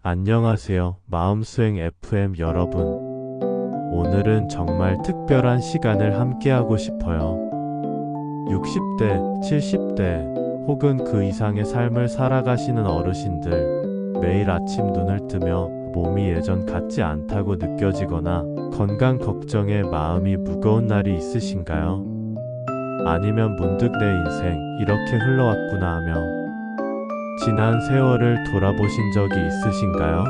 안녕하세요. 마음수행 FM 여러분. 오늘은 정말 특별한 시간을 함께하고 싶어요. 60대, 70대, 혹은 그 이상의 삶을 살아가시는 어르신들, 매일 아침 눈을 뜨며 몸이 예전 같지 않다고 느껴지거나 건강 걱정에 마음이 무거운 날이 있으신가요? 아니면 문득 내 인생 이렇게 흘러왔구나 하며 지난 세월을 돌아보신 적이 있으신가요?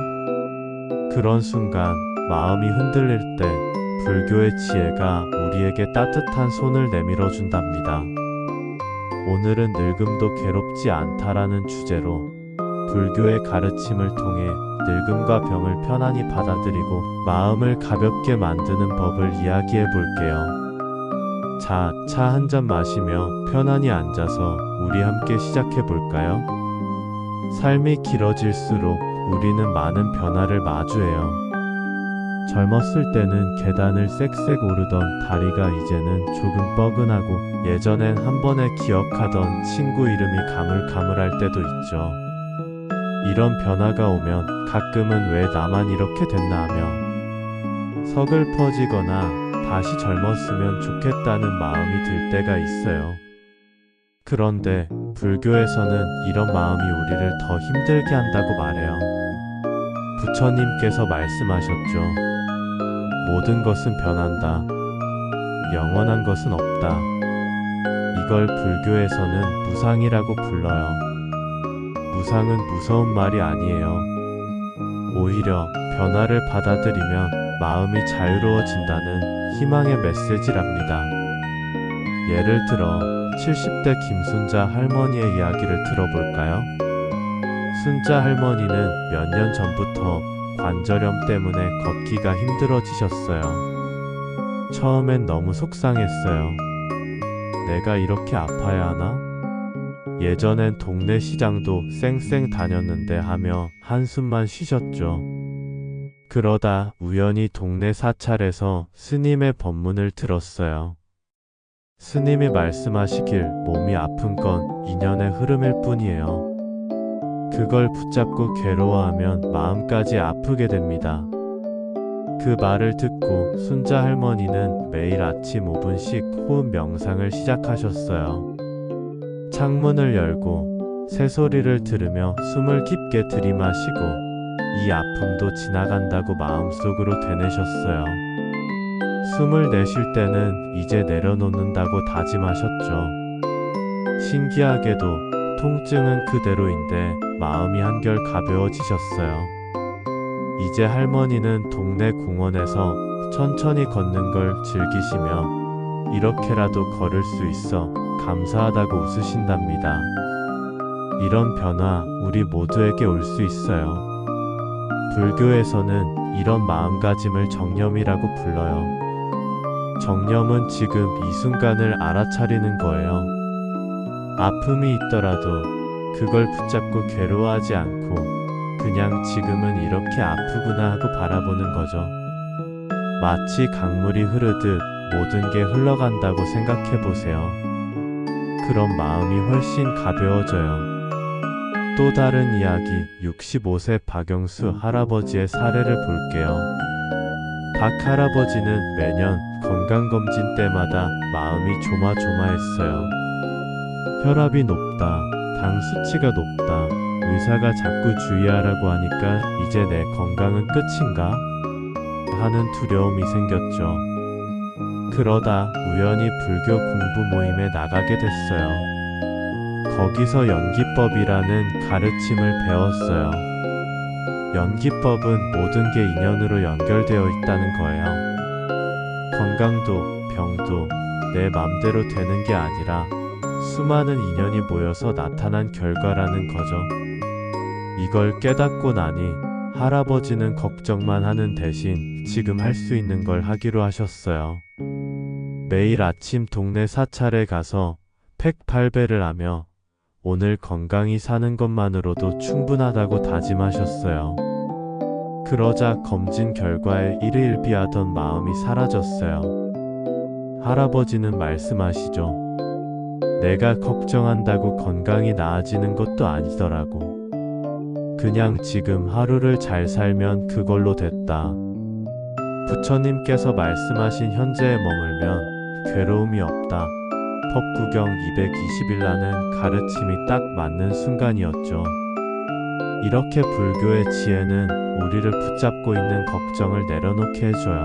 그런 순간 마음이 흔들릴 때 불교의 지혜가 우리에게 따뜻한 손을 내밀어 준답니다. 오늘은 늙음도 괴롭지 않다라는 주제로 불교의 가르침을 통해 늙음과 병을 편안히 받아들이고 마음을 가볍게 만드는 법을 이야기해 볼게요. 자, 차 한 잔 마시며 편안히 앉아서 우리 함께 시작해 볼까요? 삶이 길어질수록 우리는 많은 변화를 마주해요. 젊었을 때는 계단을 쌕쌕 오르던 다리가 이제는 조금 뻐근하고 예전엔 한 번에 기억하던 친구 이름이 가물가물할 때도 있죠. 이런 변화가 오면 가끔은 왜 나만 이렇게 됐나 하며 서글퍼지거나 다시 젊었으면 좋겠다는 마음이 들 때가 있어요. 그런데 불교에서는 이런 마음이 우리를 더 힘들게 한다고 말해요. 부처님께서 말씀하셨죠. 모든 것은 변한다. 영원한 것은 없다. 이걸 불교에서는 무상이라고 불러요. 무상은 무서운 말이 아니에요. 오히려 변화를 받아들이면 마음이 자유로워진다는 희망의 메시지랍니다. 예를 들어 70대 김순자 할머니의 이야기를 들어볼까요? 순자 할머니는 몇 년 전부터 관절염 때문에 걷기가 힘들어지셨어요. 처음엔 너무 속상했어요. 내가 이렇게 아파야 하나? 예전엔 동네 시장도 쌩쌩 다녔는데 하며 한숨만 쉬셨죠. 그러다 우연히 동네 사찰에서 스님의 법문을 들었어요. 스님이 말씀하시길 몸이 아픈 건 인연의 흐름일 뿐이에요. 그걸 붙잡고 괴로워하면 마음까지 아프게 됩니다. 그 말을 듣고 순자 할머니는 매일 아침 5분씩 호흡 명상을 시작하셨어요. 창문을 열고 새소리를 들으며 숨을 깊게 들이마시고 이 아픔도 지나간다고 마음속으로 되뇌셨어요. 숨을 내쉴 때는 이제 내려놓는다고 다짐하셨죠. 신기하게도 통증은 그대로인데 마음이 한결 가벼워지셨어요. 이제 할머니는 동네 공원에서 천천히 걷는 걸 즐기시며 이렇게라도 걸을 수 있어 감사하다고 웃으신답니다. 이런 변화 우리 모두에게 올 수 있어요. 불교에서는 이런 마음가짐을 정념이라고 불러요. 정념은 지금 이 순간을 알아차리는 거예요. 아픔이 있더라도 그걸 붙잡고 괴로워하지 않고 그냥 지금은 이렇게 아프구나 하고 바라보는 거죠. 마치 강물이 흐르듯 모든 게 흘러간다고 생각해 보세요. 그럼 마음이 훨씬 가벼워져요. 또 다른 이야기 65세 박영수 할아버지의 사례를 볼게요. 박 할아버지는 매년 건강검진 때마다 마음이 조마조마했어요. 혈압이 높다, 당 수치가 높다, 의사가 자꾸 주의하라고 하니까 이제 내 건강은 끝인가? 하는 두려움이 생겼죠. 그러다 우연히 불교 공부 모임에 나가게 됐어요. 거기서 연기법이라는 가르침을 배웠어요. 연기법은 모든 게 인연으로 연결되어 있다는 거예요. 건강도 병도 내 맘대로 되는 게 아니라 수많은 인연이 모여서 나타난 결과라는 거죠. 이걸 깨닫고 나니 할아버지는 걱정만 하는 대신 지금 할 수 있는 걸 하기로 하셨어요. 매일 아침 동네 사찰에 가서 팩팔배를 하며 오늘 건강히 사는 것만으로도 충분하다고 다짐하셨어요. 그러자 검진 결과에 일희일비하던 마음이 사라졌어요. 할아버지는 말씀하시죠. 내가 걱정한다고 건강이 나아지는 것도 아니더라고. 그냥 지금 하루를 잘 살면 그걸로 됐다. 부처님께서 말씀하신 현재에 머물면 괴로움이 없다. 법구경 220일라는 가르침이 딱 맞는 순간이었죠. 이렇게 불교의 지혜는 우리를 붙잡고 있는 걱정을 내려놓게 해줘요.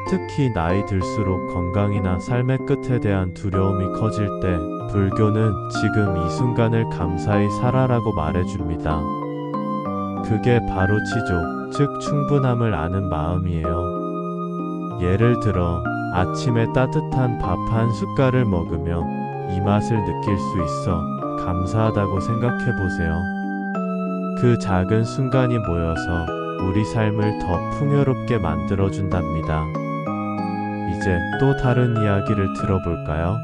특히 나이 들수록 건강이나 삶의 끝에 대한 두려움이 커질 때 불교는 지금 이 순간을 감사히 살아라고 말해줍니다. 그게 바로 지족, 즉 충분함을 아는 마음이에요. 예를 들어 아침에 따뜻한 밥 한 숟갈을 먹으며 이 맛을 느낄 수 있어 감사하다고 생각해 보세요. 그 작은 순간이 모여서 우리 삶을 더 풍요롭게 만들어준답니다. 이제 또 다른 이야기를 들어볼까요?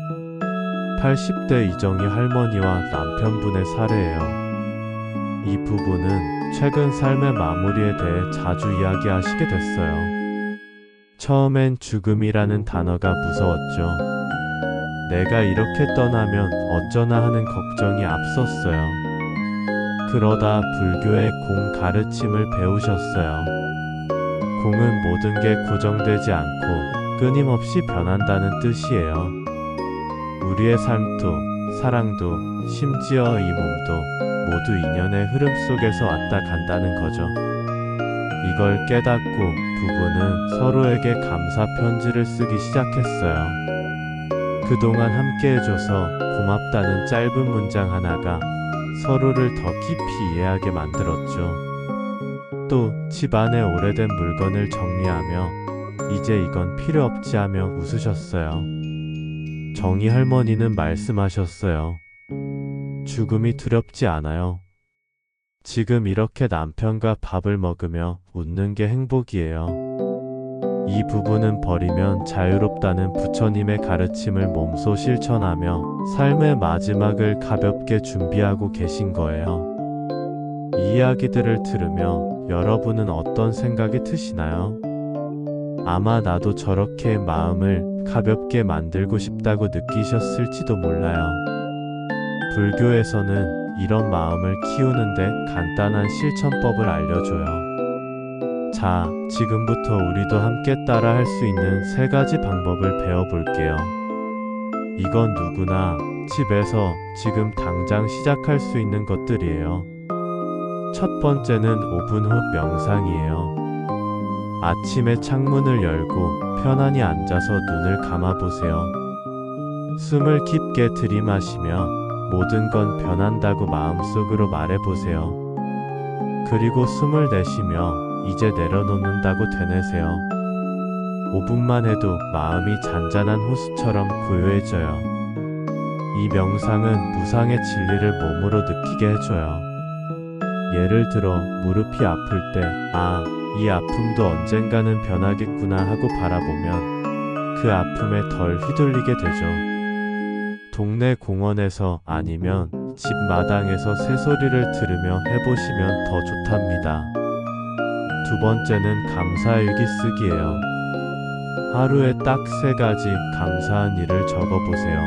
80대 이정희 할머니와 남편분의 사례예요. 이 부부는 최근 삶의 마무리에 대해 자주 이야기하시게 됐어요. 처음엔 죽음이라는 단어가 무서웠죠. 내가 이렇게 떠나면 어쩌나 하는 걱정이 앞섰어요. 그러다 불교의 공 가르침을 배우셨어요. 공은 모든 게 고정되지 않고 끊임없이 변한다는 뜻이에요. 우리의 삶도, 사랑도, 심지어 이 몸도 모두 인연의 흐름 속에서 왔다 간다는 거죠. 이걸 깨닫고 부부는 서로에게 감사 편지를 쓰기 시작했어요. 그동안 함께 해줘서 고맙다는 짧은 문장 하나가 서로를 더 깊이 이해하게 만들었죠. 또 집안의 오래된 물건을 정리하며 이제 이건 필요 없지 하며 웃으셨어요. 정희 할머니는 말씀하셨어요. 죽음이 두렵지 않아요. 지금 이렇게 남편과 밥을 먹으며 웃는 게 행복이에요. 이 부부는 버리면 자유롭다는 부처님의 가르침을 몸소 실천하며 삶의 마지막을 가볍게 준비하고 계신 거예요. 이 이야기들을 들으며 여러분은 어떤 생각이 드시나요? 아마 나도 저렇게 마음을 가볍게 만들고 싶다고 느끼셨을지도 몰라요. 불교에서는 이런 마음을 키우는데 간단한 실천법을 알려줘요. 자, 지금부터 우리도 함께 따라 할 수 있는 3가지 방법을 배워볼게요. 이건 누구나 집에서 지금 당장 시작할 수 있는 것들이에요. 첫 번째는 5분 후 명상이에요. 아침에 창문을 열고 편안히 앉아서 눈을 감아보세요. 숨을 깊게 들이마시며 모든 건 변한다고 마음속으로 말해보세요. 그리고 숨을 내쉬며 이제 내려놓는다고 되뇌세요. 5분만 해도 마음이 잔잔한 호수처럼 고요해져요. 이 명상은 무상의 진리를 몸으로 느끼게 해줘요. 예를 들어 무릎이 아플 때, 이 아픔도 언젠가는 변하겠구나 하고 바라보면 그 아픔에 덜 휘둘리게 되죠. 동네 공원에서 아니면 집 마당에서 새소리를 들으며 해보시면 더 좋답니다. 두 번째는 감사일기 쓰기예요. 하루에 딱 3가지 감사한 일을 적어보세요.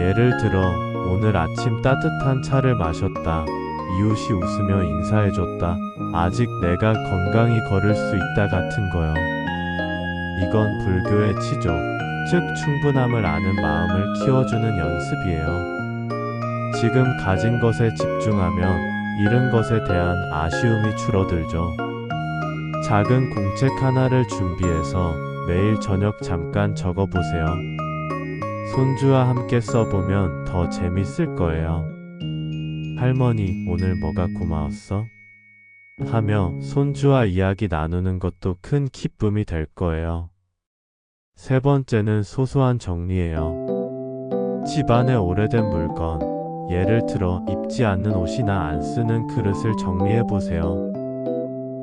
예를 들어 오늘 아침 따뜻한 차를 마셨다. 이웃이 웃으며 인사해줬다. 아직 내가 건강히 걸을 수 있다 같은 거요. 이건 불교의 지족, 즉 충분함을 아는 마음을 키워주는 연습이에요. 지금 가진 것에 집중하면 잃은 것에 대한 아쉬움이 줄어들죠. 작은 공책 하나를 준비해서 매일 저녁 잠깐 적어보세요. 손주와 함께 써보면 더 재밌을 거예요. 할머니, 오늘 뭐가 고마웠어? 하며 손주와 이야기 나누는 것도 큰 기쁨이 될 거예요. 3번째는 소소한 정리예요. 집안의 오래된 물건, 예를 들어 입지 않는 옷이나 안 쓰는 그릇을 정리해보세요.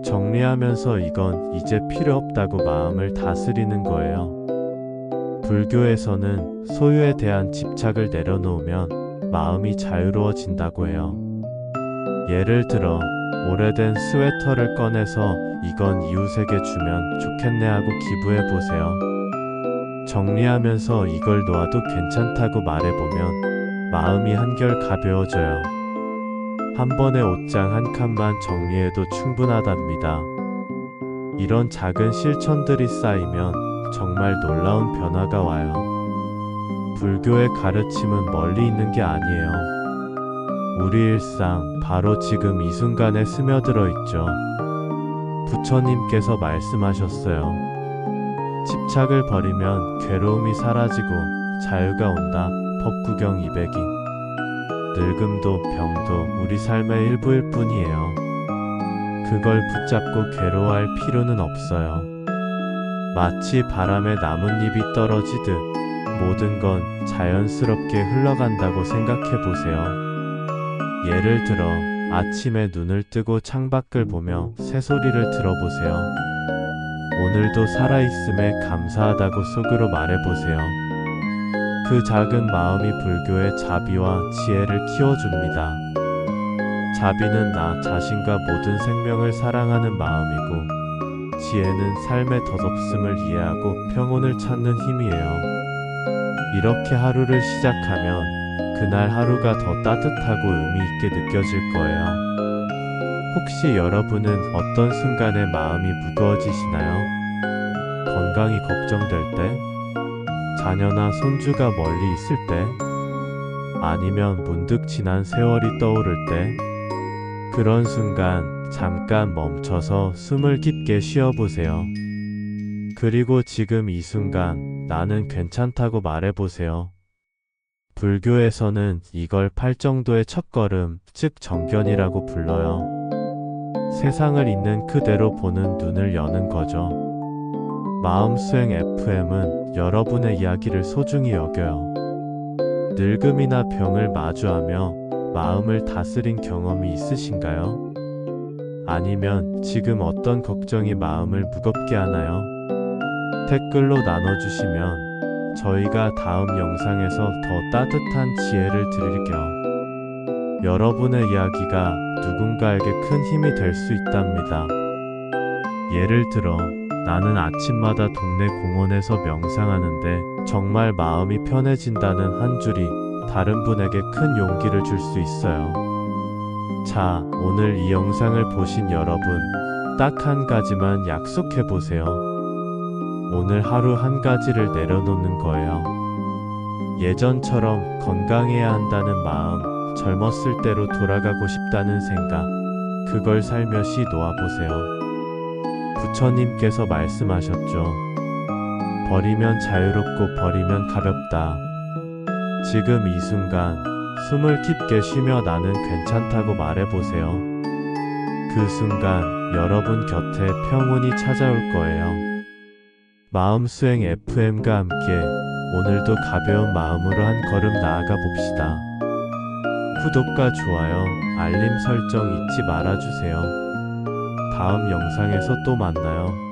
정리하면서 이건 이제 필요 없다고 마음을 다스리는 거예요. 불교에서는 소유에 대한 집착을 내려놓으면 마음이 자유로워진다고 해요. 예를 들어 오래된 스웨터를 꺼내서 이건 이웃에게 주면 좋겠네 하고 기부해보세요. 정리하면서 이걸 놓아도 괜찮다고 말해보면 마음이 한결 가벼워져요. 한 번에 옷장 한 칸만 정리해도 충분하답니다. 이런 작은 실천들이 쌓이면 정말 놀라운 변화가 와요. 불교의 가르침은 멀리 있는 게 아니에요. 우리 일상, 바로 지금 이 순간에 스며들어 있죠. 부처님께서 말씀하셨어요. 집착을 버리면 괴로움이 사라지고 자유가 온다. 법구경 202. 늙음도 병도 우리 삶의 일부일 뿐이에요. 그걸 붙잡고 괴로워할 필요는 없어요. 마치 바람에 나뭇잎이 떨어지듯 모든 건 자연스럽게 흘러간다고 생각해 보세요. 예를 들어 아침에 눈을 뜨고 창밖을 보며 새소리를 들어보세요. 오늘도 살아있음에 감사하다고 속으로 말해보세요. 그 작은 마음이 불교의 자비와 지혜를 키워줍니다. 자비는 나 자신과 모든 생명을 사랑하는 마음이고, 지혜는 삶의 덧없음을 이해하고 평온을 찾는 힘이에요. 이렇게 하루를 시작하면 그날 하루가 더 따뜻하고 의미 있게 느껴질 거예요. 혹시 여러분은 어떤 순간에 마음이 무거워지시나요? 건강이 걱정될 때? 자녀나 손주가 멀리 있을 때? 아니면 문득 지난 세월이 떠오를 때? 그런 순간 잠깐 멈춰서 숨을 깊게 쉬어보세요. 그리고 지금 이 순간 나는 괜찮다고 말해보세요. 불교에서는 이걸 팔정도의 첫걸음, 즉 정견이라고 불러요. 세상을 있는 그대로 보는 눈을 여는 거죠. 마음수행 FM은 여러분의 이야기를 소중히 여겨요. 늙음이나 병을 마주하며 마음을 다스린 경험이 있으신가요? 아니면 지금 어떤 걱정이 마음을 무겁게 하나요? 댓글로 나눠주시면 저희가 다음 영상에서 더 따뜻한 지혜를 드릴게요. 여러분의 이야기가 누군가에게 큰 힘이 될 수 있답니다. 예를 들어 나는 아침마다 동네 공원에서 명상하는데 정말 마음이 편해진다는 한 줄이 다른 분에게 큰 용기를 줄 수 있어요. 자, 오늘 이 영상을 보신 여러분, 딱 한 가지만 약속해 보세요. 오늘 하루 한 가지를 내려놓는 거예요. 예전처럼 건강해야 한다는 마음, 젊었을 때로 돌아가고 싶다는 생각, 그걸 살며시 놓아보세요. 부처님께서 말씀하셨죠. 버리면 자유롭고 버리면 가볍다. 지금 이 순간 숨을 깊게 쉬며 나는 괜찮다고 말해보세요. 그 순간 여러분 곁에 평온이 찾아올 거예요. 마음수행 FM과 함께 오늘도 가벼운 마음으로 한 걸음 나아가 봅시다. 구독과 좋아요, 알림 설정 잊지 말아주세요. 다음 영상에서 또 만나요.